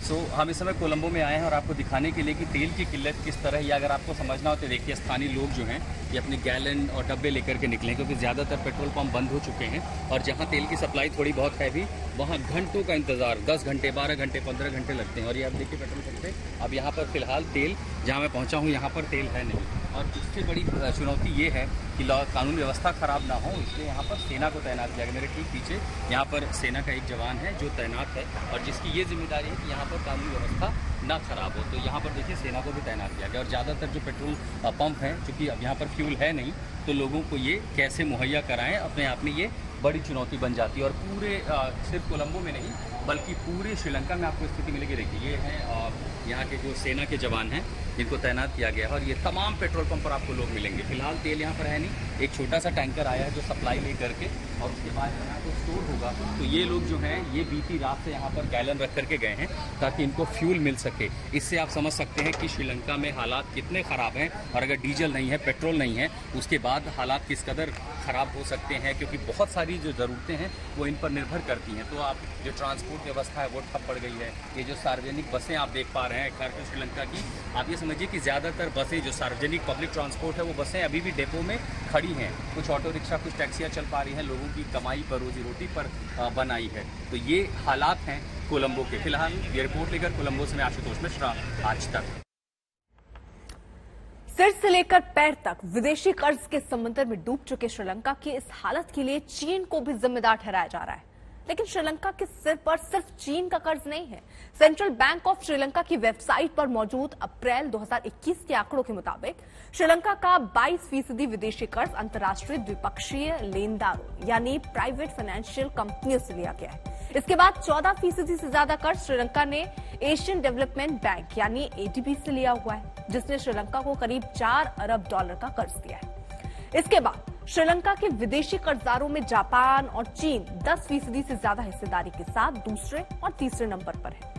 हम इस समय कोलंबो में आए हैं और आपको दिखाने के लिए कि तेल की किल्लत किस तरह है। या अगर आपको समझना हो तो देखिए, स्थानीय लोग जो हैं ये अपने गैलन और डब्बे लेकर के निकले, क्योंकि ज़्यादातर पेट्रोल पंप बंद हो चुके हैं और जहाँ तेल की सप्लाई थोड़ी बहुत है भी, वहाँ घंटों का इंतज़ार, 10 घंटे, 12 घंटे, 15 घंटे लगते हैं। और ये आप देखिए पेट्रोल पंप पे अब यहाँ पर फ़िलहाल तेल, जहाँ मैं पहुँचा हूँ यहाँ पर तेल है नहीं। और इससे बड़ी चुनौती ये है कि कानून व्यवस्था ख़राब ना हो, इसलिए यहाँ पर सेना को तैनात किया गया। मेरे ठीक पीछे यहाँ पर सेना का एक जवान है जो तैनात है और जिसकी ये जिम्मेदारी है कि यहाँ पर कानून व्यवस्था ना खराब हो। तो यहाँ पर देखिए सेना को भी तैनात किया गया। और ज़्यादातर जो पेट्रोल पंप हैं, चूँकि अब यहाँ पर फ्यूल है नहीं, तो लोगों को ये कैसे मुहैया कराएं, अपने आप में ये बड़ी चुनौती बन जाती है। और पूरे सिर्फ कोलंबो में नहीं बल्कि पूरे श्रीलंका में आपको स्थिति मिलेगी। देखिए ये हैं यहाँ के जो सेना के जवान हैं जिनको तैनात किया गया है, और ये तमाम पेट्रोल पंप पर आपको लोग मिलेंगे। फिलहाल तेल यहाँ पर है नहीं, एक छोटा सा टैंकर आया है जो सप्लाई ले करके, और उसके बाद यहाँ पर स्टोर होगा। तो ये लोग जो हैं ये बीती रात से यहाँ पर गैलन रख करके गए हैं ताकि इनको फ्यूल मिल सके। इससे आप समझ सकते हैं कि श्रीलंका में हालात कितने ख़राब हैं, और अगर डीजल नहीं है, पेट्रोल नहीं है, उसके बाद हालात किस कदर ख़राब हो सकते हैं, क्योंकि बहुत सारी जो ज़रूरतें हैं वो इन पर निर्भर करती हैं। तो आप जो ट्रांसपोर्ट व्यवस्था है वो ठप पड़ गई है। ये जो सार्वजनिक बसें आप देख पा रहे हैं खासकर श्रीलंका की, आप ये समझिए कि ज़्यादातर बसें जो सार्वजनिक पब्लिक ट्रांसपोर्ट है वो बसें अभी भी डिपो में खड़ी हैं। कुछ ऑटो रिक्शा, कुछ टैक्सियाँ चल पा रही हैं, लोगों की कमाई पर, रोजी रोटी पर बन आई है। तो ये हालात हैं कोलंबो के। फिलहाल ये रिपोर्ट लेकर कोलंबो से मैं आशुतोष मिश्रा, आज तक। सिर से लेकर पैर तक विदेशी कर्ज के समंदर में डूब चुके श्रीलंका की इस हालत के लिए चीन को भी जिम्मेदार ठहराया जा रहा है। लेकिन श्रीलंका के सिर पर सिर्फ चीन का कर्ज नहीं है। सेंट्रल बैंक ऑफ श्रीलंका की वेबसाइट पर मौजूद अप्रैल 2021 के आंकड़ों के मुताबिक श्रीलंका का 22% विदेशी कर्ज अंतर्राष्ट्रीय द्विपक्षीय लेनदारों यानी प्राइवेट फाइनेंशियल कंपनियों से लिया गया है। इसके बाद 14% से ज्यादा कर्ज श्रीलंका ने एशियन डेवलपमेंट बैंक यानी एडीबी से लिया हुआ है, जिसने श्रीलंका को करीब $4 अरब का कर्ज दिया है। इसके बाद श्रीलंका के विदेशी कर्जदारों में जापान और चीन 10% से ज्यादा हिस्सेदारी के साथ दूसरे और तीसरे नंबर पर है।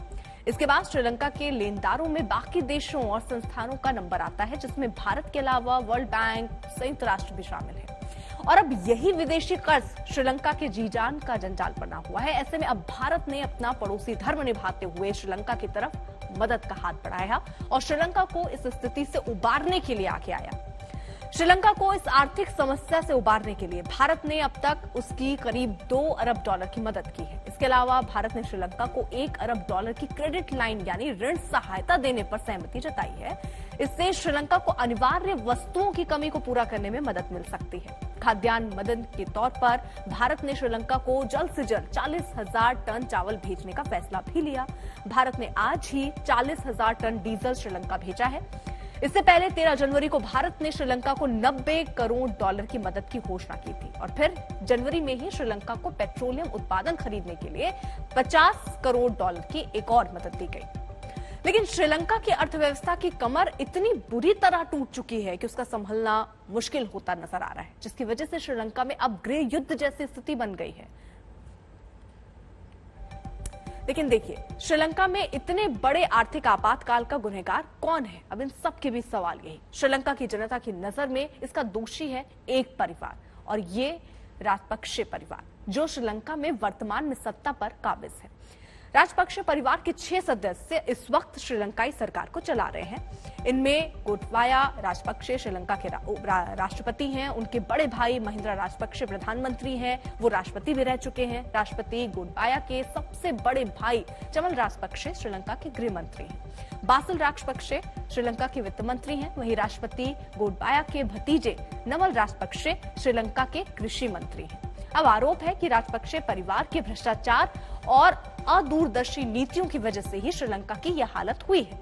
इसके बाद श्रीलंका के लेनदारों में बाकी देशों और संस्थानों का नंबर आता है, जिसमें भारत के अलावा वर्ल्ड बैंक, संयुक्त राष्ट्र भी शामिल है। और अब यही विदेशी कर्ज श्रीलंका के जीजान का जंजाल बना हुआ है। ऐसे में अब भारत ने अपना पड़ोसी धर्म निभाते हुए श्रीलंका की तरफ मदद का हाथ बढ़ाया और श्रीलंका को इस स्थिति से उबारने के लिए आगे आया। श्रीलंका को इस आर्थिक समस्या से उबारने के लिए भारत ने अब तक उसकी करीब $2 अरब की मदद की है। इसके अलावा भारत ने श्रीलंका को $1 अरब की क्रेडिट लाइन यानी ऋण सहायता देने पर सहमति जताई है। इससे श्रीलंका को अनिवार्य वस्तुओं की कमी को पूरा करने में मदद मिल सकती है। खाद्यान्न मदद के तौर पर भारत ने श्रीलंका को जल्द से जल्द 40,000 टन चावल भेजने का फैसला भी लिया। भारत ने आज ही 40,000 टन डीजल श्रीलंका भेजा है। इससे पहले 13 जनवरी को भारत ने श्रीलंका को $90 करोड़ की मदद की घोषणा की थी और फिर जनवरी में ही श्रीलंका को पेट्रोलियम उत्पादन खरीदने के लिए $50 करोड़ की एक और मदद दी गई। लेकिन श्रीलंका की अर्थव्यवस्था की कमर इतनी बुरी तरह टूट चुकी है कि उसका संभलना मुश्किल होता नजर आ रहा है, जिसकी वजह से श्रीलंका में अब गृह युद्ध जैसी स्थिति बन गई है। लेकिन देखिए, श्रीलंका में इतने बड़े आर्थिक आपातकाल का गुनहगार कौन है? अब इन सब के बीच सवाल यही। श्रीलंका की जनता की नजर में इसका दोषी है एक परिवार, और ये राजपक्षे परिवार, जो श्रीलंका में वर्तमान में सत्ता पर काबिज है। राजपक्षे परिवार के 6 सदस्य इस वक्त श्रीलंकाई सरकार को चला रहे हैं। इनमें गोटबाया राजपक्षे श्रीलंका के राष्ट्रपति हैं। उनके बड़े भाई महिंद्रा राजपक्षे प्रधानमंत्री हैं, वो राष्ट्रपति भी रह चुके हैं। राष्ट्रपति गोटबाया के सबसे बड़े भाई चमल राजपक्षे श्रीलंका के गृह मंत्री हैं। बासिल राजपक्षे श्रीलंका के वित्त मंत्री हैं। वहीं राष्ट्रपति गोटबाया के भतीजे नमल राजपक्षे श्रीलंका के कृषि मंत्री हैं। अब आरोप है कि राजपक्षे परिवार के भ्रष्टाचार और अदूरदर्शी नीतियों की वजह से ही श्रीलंका की यह हालत हुई है।